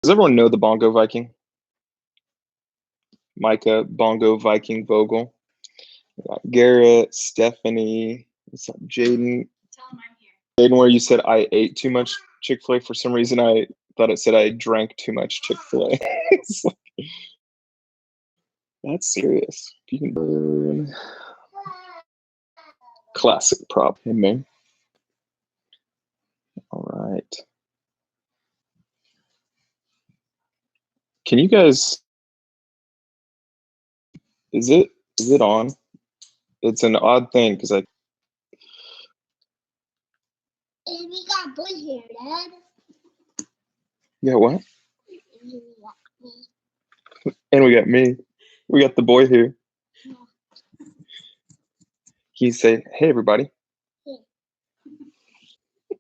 Does everyone know the Bongo Viking? Micah, Bongo Viking Vogel. We got Garrett, Stephanie, what's up, Jaden? Tell him I'm here. Jaden, where you said I ate too much Chick-fil-A. For some reason, I thought it said I drank too much Chick-fil-A. Like, that's serious. You can burn. Classic prop. Hey, man. All right. Can you guys? Is it on? It's an odd thing because I. And we got boy here, Dad. Yeah, what? And we got me. And we got me. We got the boy here. He say, "Hey, everybody."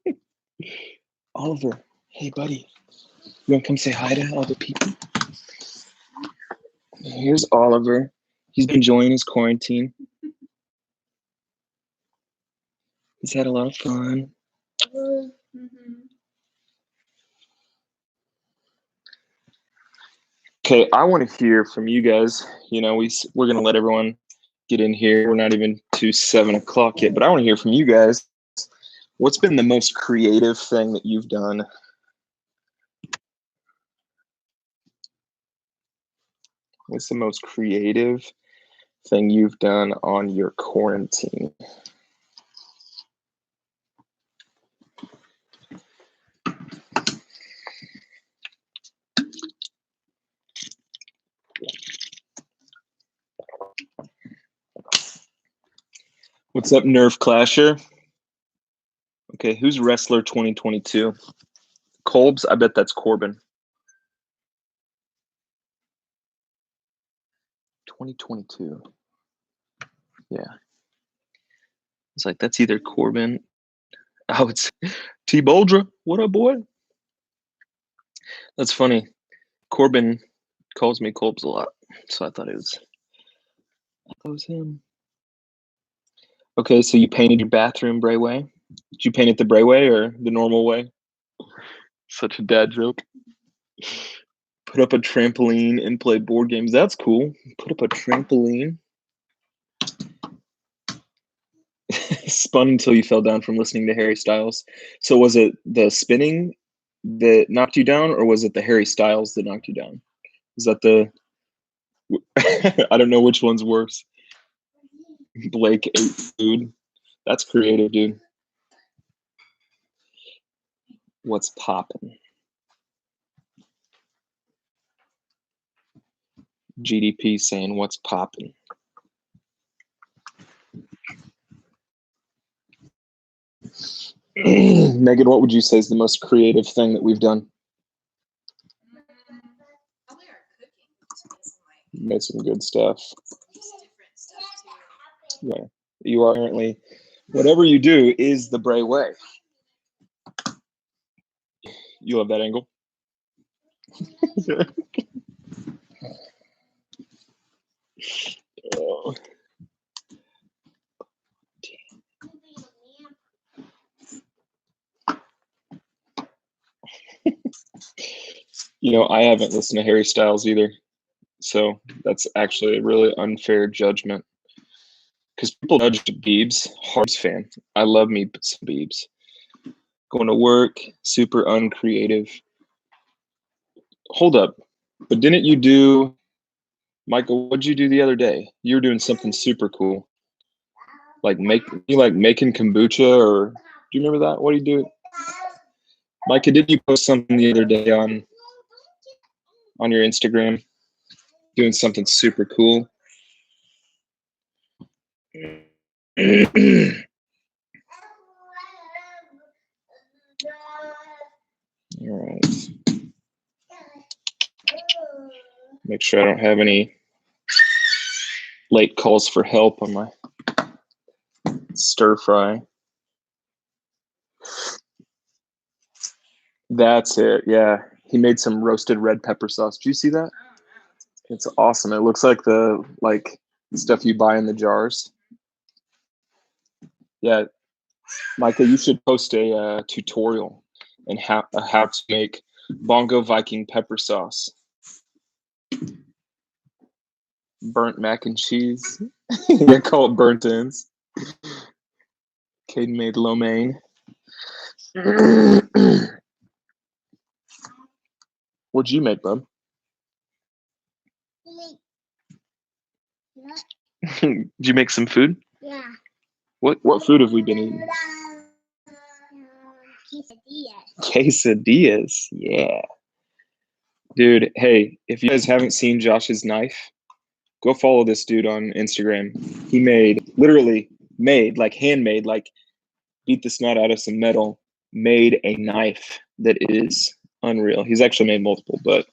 Hey. Oliver, hey, buddy. You want to come say hi to all the people? Here's Oliver. He's been enjoying his quarantine. He's had a lot of fun. Okay, I want to hear from you guys. You know, we're going to let everyone get in here. We're not even to 7 o'clock yet, but I want to hear from you guys. What's been the most creative thing that you've done? What's the most creative thing you've done on your quarantine? What's up, Nerf Clasher? Okay, who's Wrestler 2022? Kolbs? I bet that's Corbin. 2022. Yeah. It's like, that's either Corbin. Oh, it's T Boldra. What up, boy? That's funny. Corbin calls me Kolbs a lot, so I thought it was him. Okay, so you painted your bathroom Bray way? Did you paint it the Bray way or the normal way? Such a dad joke. Put up a trampoline and play board games. That's cool. Put up a trampoline. Spun until you fell down from listening to Harry Styles. So was it the spinning that knocked you down, or was it the Harry Styles that knocked you down? Is that the... I don't know which one's worse. Blake ate food. That's creative, dude. What's poppin'? GDP saying what's poppin'. Megan, what would you say is the most creative thing that we've done? Probably our cooking. Made some good stuff. Just different stuff too. Yeah, you are apparently, whatever you do is the Bray way. You love that angle. Oh. You know, I haven't listened to Harry Styles either, so that's actually a really unfair judgment. Because people judge Biebs, Hearts fan. I love me some Biebs. Going to work, super uncreative. Hold up, but didn't you do, Michael? What'd you do the other day? You were doing something super cool, like making kombucha, or do you remember that? What do you do? Micah, did you post something the other day on your Instagram? Doing something super cool. All right. Make sure I don't have any late calls for help on my stir fry. That's it. Yeah. He made some roasted red pepper sauce. Did you see that? It's awesome. It looks like the stuff you buy in the jars. Yeah. Micah, you should post a tutorial and how to make Bongo Viking pepper sauce. Burnt mac and cheese. Yeah, call it burnt ends. Caden made lo mein. What'd you make, bub? Did you make some food? Yeah. What food have we been eating? Quesadillas. Yeah. Dude, hey, if you guys haven't seen Josh's knife, go follow this dude on Instagram. He literally made, like handmade, like beat the snot out of some metal, made a knife that is unreal. He's actually made multiple, but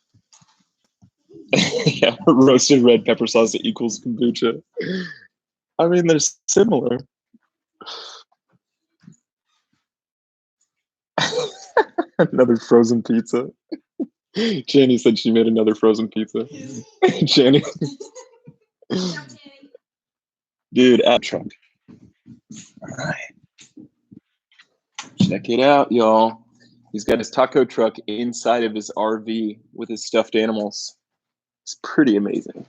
yeah, roasted red pepper sauce that equals kombucha. I mean, they're similar. Another frozen pizza. Channy said she made another frozen pizza. Channy. Dude, at truck. All right. Check it out, y'all. He's got his taco truck inside of his RV with his stuffed animals. It's pretty amazing.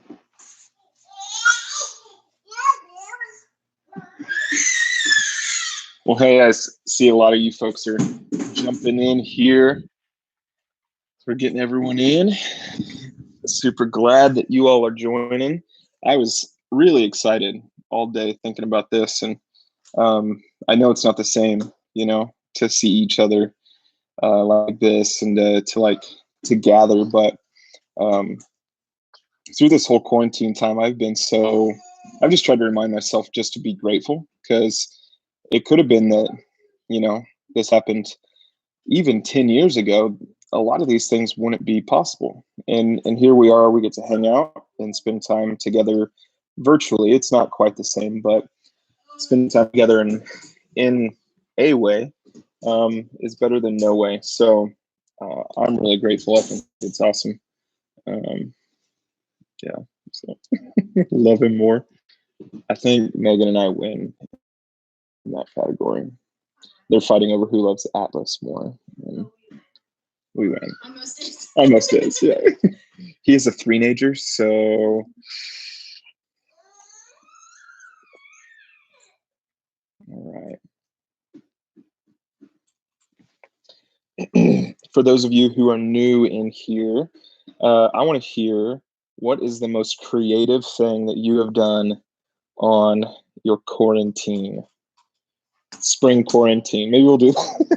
Well, hey, I see a lot of you folks are jumping in here. We're getting everyone in. Super glad that you all are joining. I was really excited all day thinking about this, and I know it's not the same, to see each other like this and to gather, but through this whole quarantine time, I've just tried to remind myself just to be grateful, because it could have been that, this happened even 10 years ago. A lot of these things wouldn't be possible. And here we are, we get to hang out and spend time together virtually. It's not quite the same, but spending time together in a way is better than no way. So I'm really grateful. I think it's awesome. Yeah, so love him more. I think Megan and I win in that category. They're fighting over who loves Atlas more. And we win. Almost is, yeah. He is a three-nager, so all right. For those of you who are new in here, I want to hear, what is the most creative thing that you have done on your quarantine? Spring quarantine. Maybe we'll do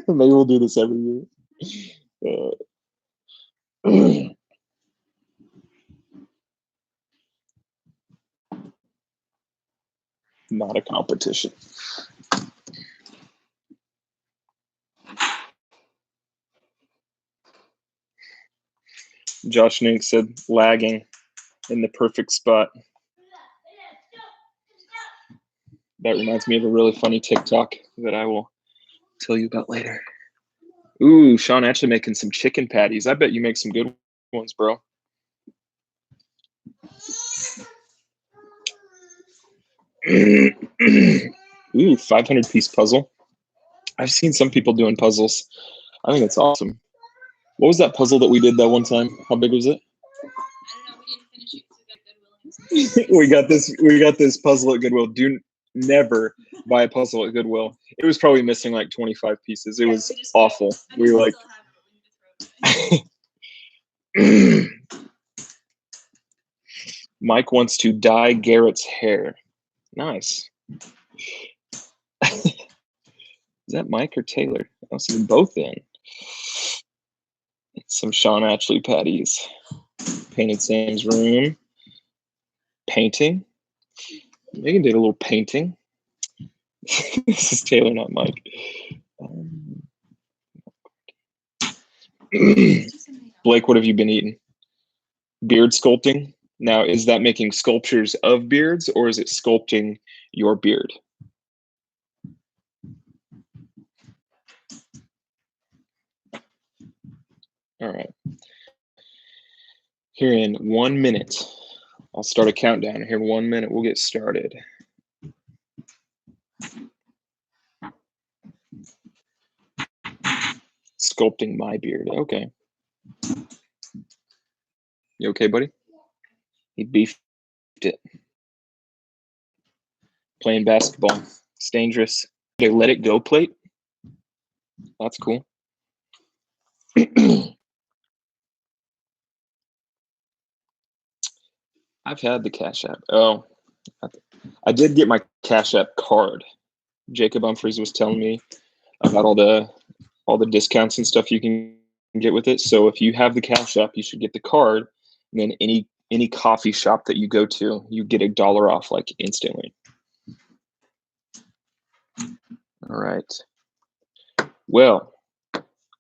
maybe we'll do this every year. Not a competition. Josh Nink said lagging in the perfect spot. That reminds me of a really funny TikTok that I will tell you about later. Ooh, Sean actually making some chicken patties. I bet you make some good ones, bro. Ooh, 500-piece puzzle. I've seen some people doing puzzles. I think it's awesome. What was that puzzle that we did that one time? How big was it? I don't know. We didn't finish it because we got Goodwill. we got this puzzle at Goodwill. Do never buy a puzzle at Goodwill. It was probably missing like 25 pieces. It was awful. We were like, Mike wants to dye Garrett's hair. Nice. Is that Mike or Taylor? I'll see them both in. Some Sean Ashley patties. Painted Sam's room. Painting. Megan did a little painting. This is Taylor, not Mike. Blake, what have you been eating? Beard sculpting. Now, is that making sculptures of beards, or is it sculpting your beard? All right. Here in 1 minute, I'll start a countdown. Here in 1 minute, we'll get started. Sculpting my beard. Okay. You okay, buddy? He beefed it. Playing basketball. It's dangerous. They let it go plate. That's cool. I've had the Cash App. Oh, I did get my Cash App card. Jacob Humphreys was telling me about all the discounts and stuff you can get with it. So if you have the Cash App, you should get the card. And then any coffee shop that you go to, you get $1 off like instantly. All right. Well,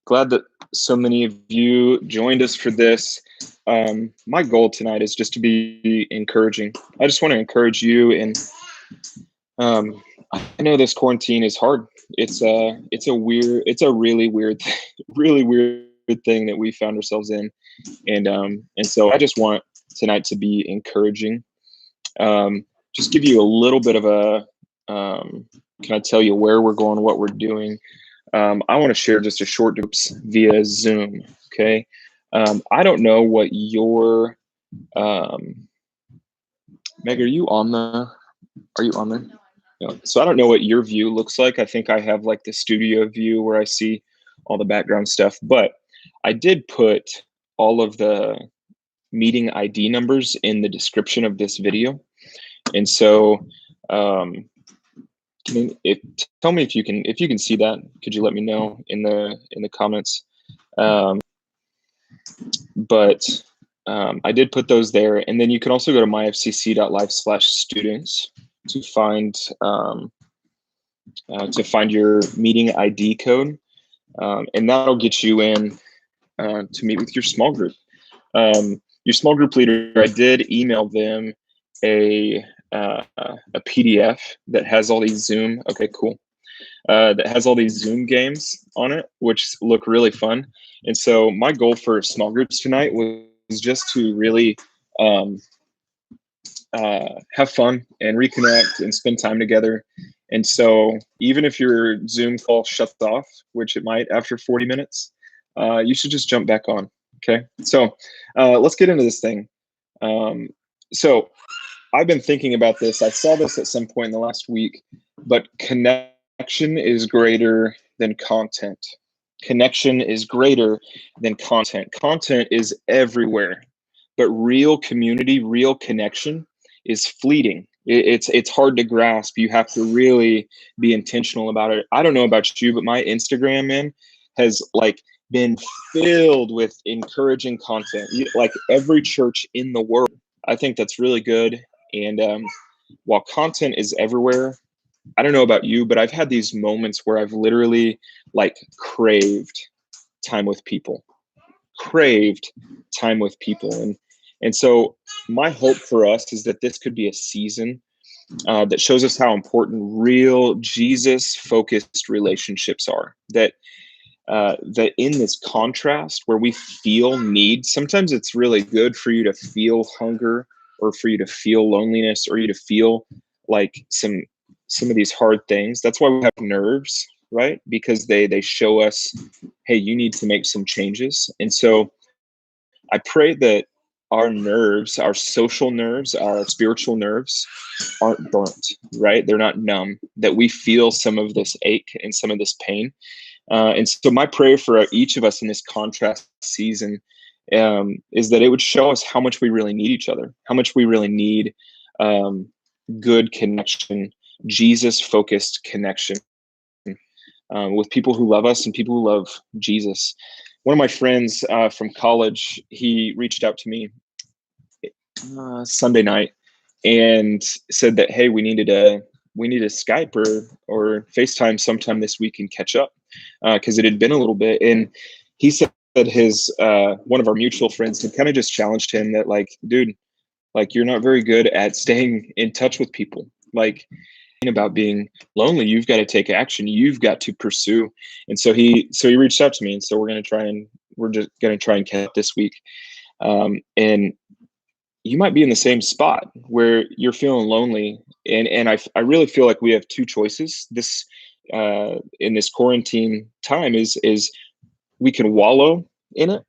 glad that so many of you joined us for this. My goal tonight is just to be encouraging. I just want to encourage you, and I know this quarantine is hard. It's a really weird thing that we found ourselves in, and so I just want tonight to be encouraging. Just give you a little bit of a can I tell you where we're going, what we're doing. I want to share just a short groups via Zoom. Okay. I don't know what your Meg, are you on there? No. So I don't know what your view looks like. I think I have like the studio view where I see all the background stuff, but I did put all of the meeting ID numbers in the description of this video. And so tell me if you can see that. Could you let me know in the comments? But I did put those there, and then you can also go to myfcc.live/students to find your meeting ID code, and that'll get you in to meet with your small group. Your small group leader, I did email them a PDF that has all these Zoom. Okay, cool. That has all these Zoom games on it, which look really fun. And so my goal for small groups tonight was just to really have fun and reconnect and spend time together. And so even if your Zoom call shuts off, which it might after 40 minutes, you should just jump back on. Okay, so let's get into this thing. So I've been thinking about this. I saw this at some point in the last week, but connection is greater than content. Connection is greater than content. Content is everywhere, but real community, real connection is fleeting. It's hard to grasp. You have to really be intentional about it. I don't know about you, but my Instagram, man, has like been filled with encouraging content. Like every church in the world. I think that's really good. And while content is everywhere, I don't know about you, but I've had these moments where I've literally like craved time with people. And so my hope for us is that this could be a season that shows us how important real Jesus-focused relationships are. That in this contrast where we feel need, sometimes it's really good for you to feel hunger, or for you to feel loneliness, or you to feel like some of these hard things. That's why we have nerves, right? Because they show us, hey, you need to make some changes. And so I pray that our nerves, our social nerves, our spiritual nerves aren't burnt, right? They're not numb, that we feel some of this ache and some of this pain. And so my prayer for each of us in this contrast season is that it would show us how much we really need each other, how much we really need good connection, Jesus-focused connection with people who love us and people who love Jesus. One of my friends from college, he reached out to me Sunday night and said that, hey, we need to Skype or FaceTime sometime this week and catch up because it had been a little bit. And he said that his one of our mutual friends had kind of just challenged him that, like, dude, like, you're not very good at staying in touch with people. Like, about being lonely, you've got to take action, you've got to pursue. And so he reached out to me, and so we're just going to try and catch up this week. And you might be in the same spot where you're feeling lonely, and I really feel like we have two choices this in this quarantine time is we can wallow in it,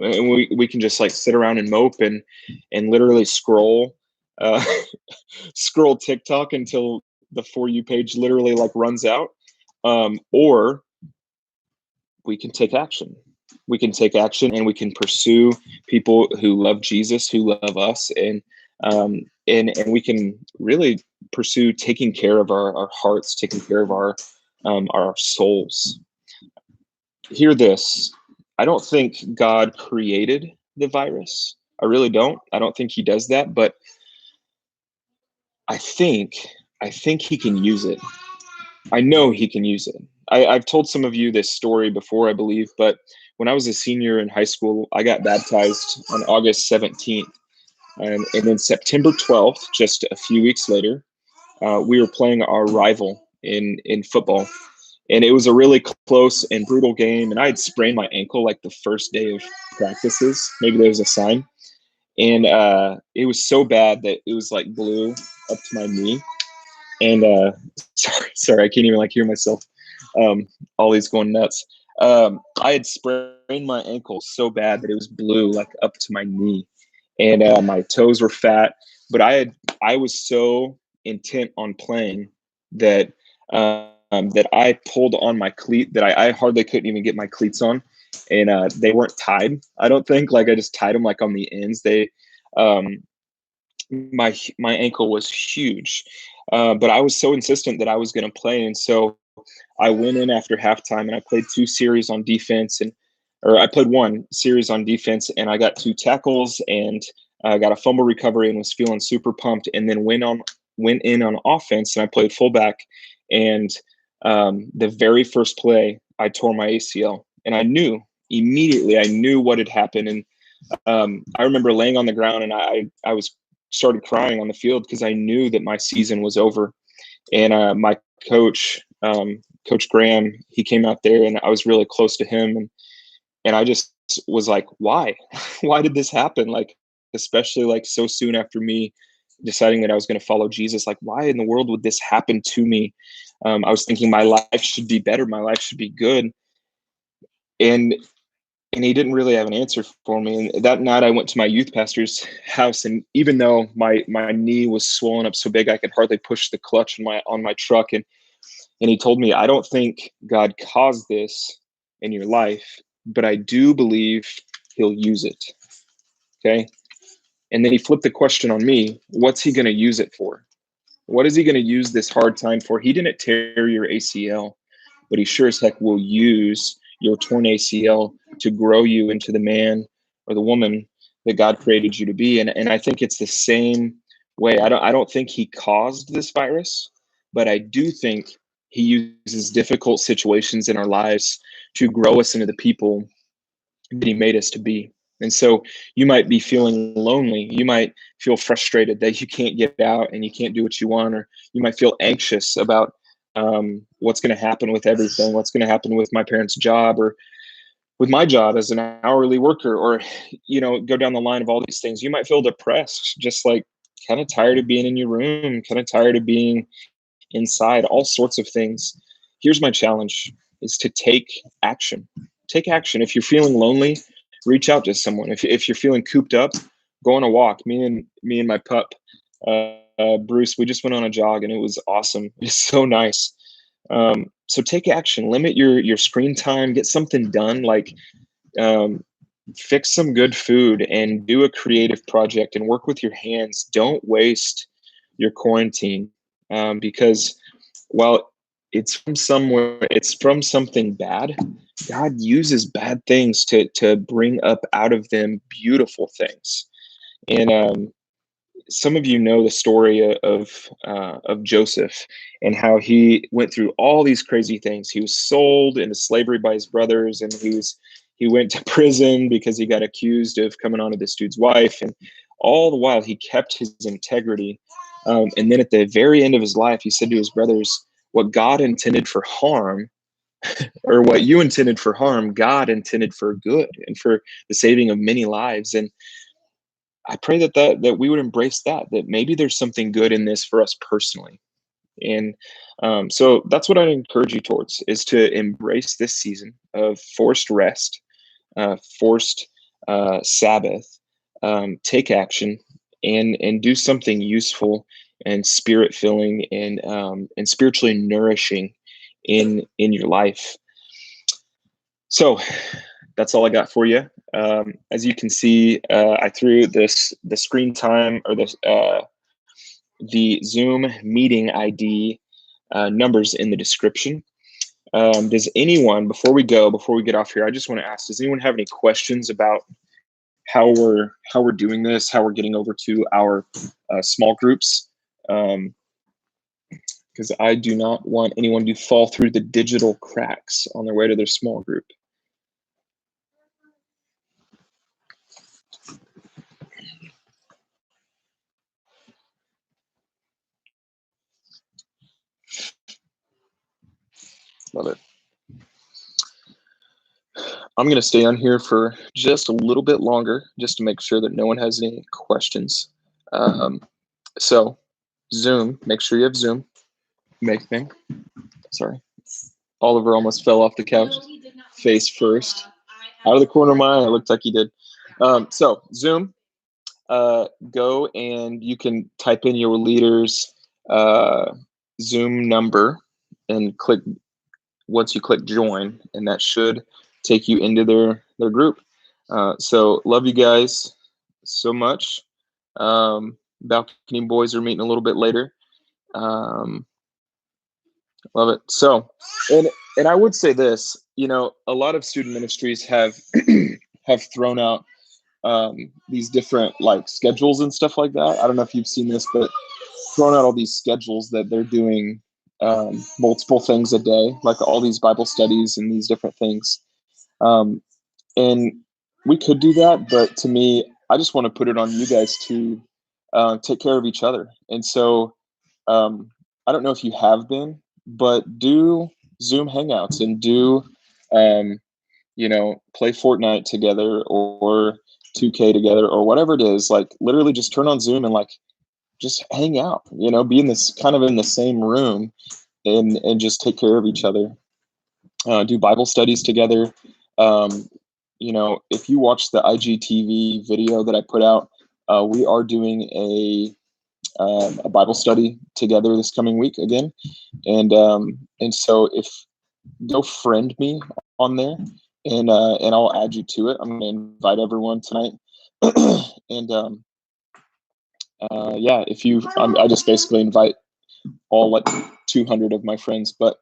and we can just like sit around and mope and literally scroll uh, scroll TikTok until the For You page literally like runs out, or we can take action. We can take action and we can pursue people who love Jesus, who love us, and we can really pursue taking care of our hearts, taking care of our souls. Hear this. I don't think God created the virus. I really don't. I don't think he does that, but I think he can use it. I know he can use it. I've told some of you this story before, I believe, but when I was a senior in high school, I got baptized on August 17th. And then September 12th, just a few weeks later, we were playing our rival in football. And it was a really close and brutal game. And I had sprained my ankle like the first day of practices. Maybe there was a sign. And it was so bad that it was like blue up to my knee. And sorry, I can't even like hear myself. Ollie's going nuts. I had sprained my ankle so bad that it was blue like up to my knee, and my toes were fat. But I was so intent on playing that that I pulled on my cleat that I hardly couldn't even get my cleats on, and they weren't tied. I don't think like I just tied them like on the ends. They my ankle was huge, but I was so insistent that I was going to play, and so I went in after halftime and I played 2 series on defense, or I played 1 series on defense, and I got 2 tackles and I got a fumble recovery and was feeling super pumped, and then went in on offense and I played fullback, and the very first play I tore my ACL, and I knew immediately what had happened, and I remember laying on the ground and I was started crying on the field because I knew that my season was over. And my coach, Coach Graham, he came out there and I was really close to him. And I just was like, why? Why did this happen? Like, especially like so soon after me deciding that I was going to follow Jesus, like, why in the world would this happen to me? I was thinking my life should be better. My life should be good. And he didn't really have an answer for me. And that night I went to my youth pastor's house, and even though my knee was swollen up so big I could hardly push the clutch on my truck, and he told me, I don't think God caused this in your life, but I do believe he'll use it. Okay. And then he flipped the question on me. What's he going to use it for? What is he going to use this hard time for? He didn't tear your ACL, but he sure as heck will use your torn ACL to grow you into the man or the woman that God created you to be. And I think it's the same way. I don't think he caused this virus, but I do think he uses difficult situations in our lives to grow us into the people that he made us to be. And so you might be feeling lonely. You might feel frustrated that you can't get out and you can't do what you want, or you might feel anxious about what's going to happen with everything, what's going to happen with my parents' job or with my job as an hourly worker, or, go down the line of all these things. You might feel depressed, just like kind of tired of being in your room, kind of tired of being inside, all sorts of things. Here's my challenge is to take action. Take action. If you're feeling lonely, reach out to someone. If you're feeling cooped up, go on a walk. Me and my pup, Bruce, we just went on a jog and it was awesome. It's so nice. So take action, limit your screen time, get something done, like fix some good food and do a creative project and work with your hands. Don't waste your quarantine, because while it's from somewhere, it's from something bad. God uses bad things to bring up out of them beautiful things. And some of you know the story of Joseph and how he went through all these crazy things. He was sold into slavery by his brothers, and he went to prison because he got accused of coming on to this dude's wife. And all the while he kept his integrity. And then at the very end of his life, he said to his brothers, what God intended for harm, or what you intended for harm, God intended for good and for the saving of many lives. And I pray that we would embrace that maybe there's something good in this for us personally. And so that's what I'd encourage you towards, is to embrace this season of forced rest, forced Sabbath, take action and do something useful and spirit filling and spiritually nourishing in your life. So that's all I got for you. As you can see, I threw the screen time or the Zoom meeting ID numbers in the description. Does anyone, before we get off here, I just want to ask, does anyone have any questions about how we're doing this, how we're getting over to our small groups? Because I do not want anyone to fall through the digital cracks on their way to their small group. Love it. I'm going to stay on here for just a little bit longer, just to make sure that no one has any questions. So Zoom, make sure you have Zoom. Make thing. Sorry. Oliver almost fell off the couch, face first. Out of the corner of my eye, it looked like he did. So Zoom, go and you can type in your leader's Zoom number and click, once you click join, and that should take you into their group. So love you guys so much. Balcony boys are meeting a little bit later. Love it. So, and I would say this, you know, a lot of student ministries have have thrown out these different like schedules and stuff like that. I don't know if you've seen this, but thrown out all these schedules that they're doing multiple things a day, like all these Bible studies and these different things. And we could do that, but to me, I just want to put it on you guys to take care of each other. And so I don't know if you have been, but do Zoom hangouts and do, you know, play Fortnite together or 2K together or whatever it is. Like literally just turn on Zoom and like just hang out, you know, be in this kind of in the same room and just take care of each other. Do Bible studies together. You know, if you watch the IGTV video that I put out, we are doing a Bible study together this coming week again, and so if go friend me on there, and I'll add you to it. I'm gonna invite everyone tonight, and yeah, if you, I just basically invite all like 200 of my friends, but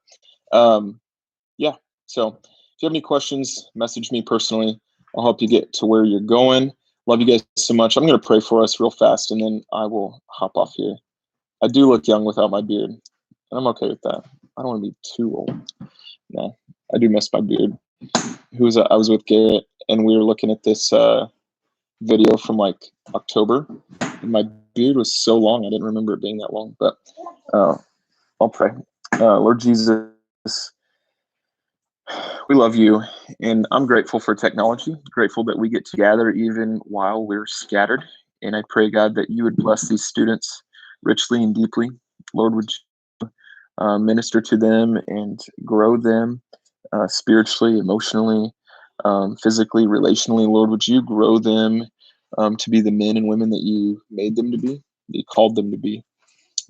yeah. So if you have any questions, message me personally. I'll help you get to where you're going. Love you guys so much. I'm going to pray for us real fast, and then I will hop off here. I do look young without my beard, and I'm okay with that. I don't want to be too old. No, I do miss my beard. I was with Garrett, and we were looking at this video from like October, and my beard was so long, I didn't remember it being that long. But I'll pray. Lord Jesus, we love you, and I'm grateful for technology, grateful that we get to gather even while we're scattered. And I pray, God, that you would bless these students richly and deeply. Lord, would you minister to them and grow them spiritually, emotionally, physically, relationally. Lord, would you grow them to be the men and women that you made them to be, that you called them to be.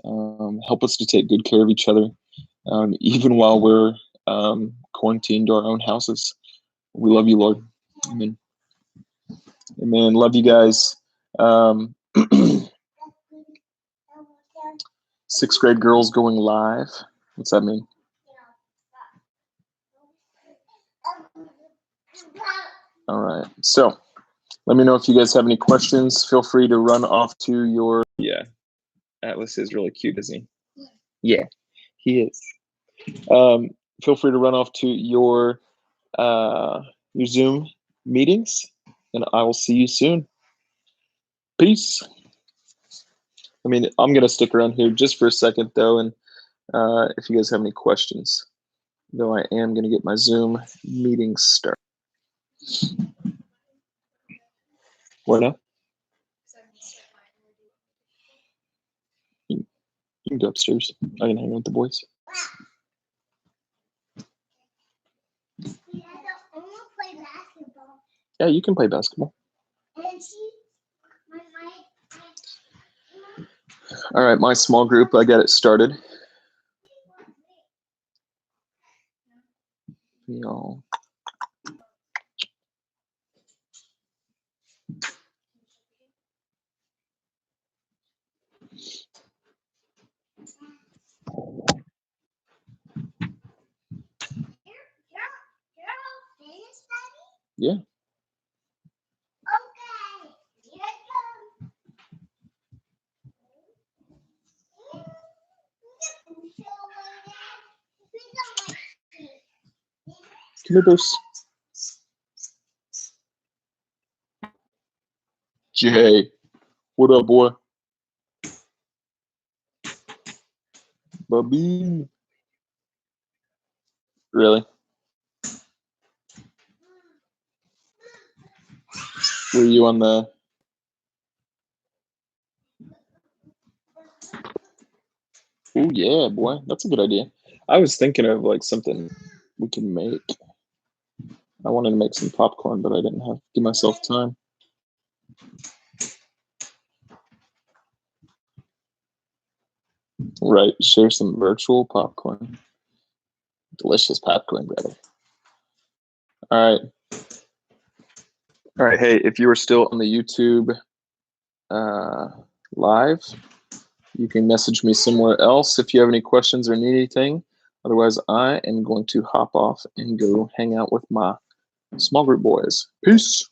Help us to take good care of each other, even while we're quarantined to our own houses. We love you, Lord. Amen. Amen. Love you guys. 6th grade girls going live. What's that mean? All right. So let me know if you guys have any questions. Feel free to run off to your, yeah. Atlas is really cute, isn't he? Yeah, he is. Feel free to run off to your Zoom meetings, and I will see you soon. Peace. I mean, I'm going to stick around here just for a second, though, and if you guys have any questions, though I am going to get my Zoom meeting started. What now? You can go upstairs. I can hang out with the boys. Yeah, you can play basketball. And she, my, All right, my small group, I got it started. Y'all. you're all finished, Daddy? Yeah. Okay, here it comes. Come here, Bruce. Jay, what up, boy? Bubby. Really? Were you on the... Oh, yeah, boy. That's a good idea. I was thinking of like something we can make. I wanted to make some popcorn, but I didn't have give myself time. Right, share some virtual popcorn. Delicious popcorn, brother. All right. Hey, if you are still on the YouTube live, you can message me somewhere else if you have any questions or need anything. Otherwise, I am going to hop off and go hang out with my small group boys. Peace.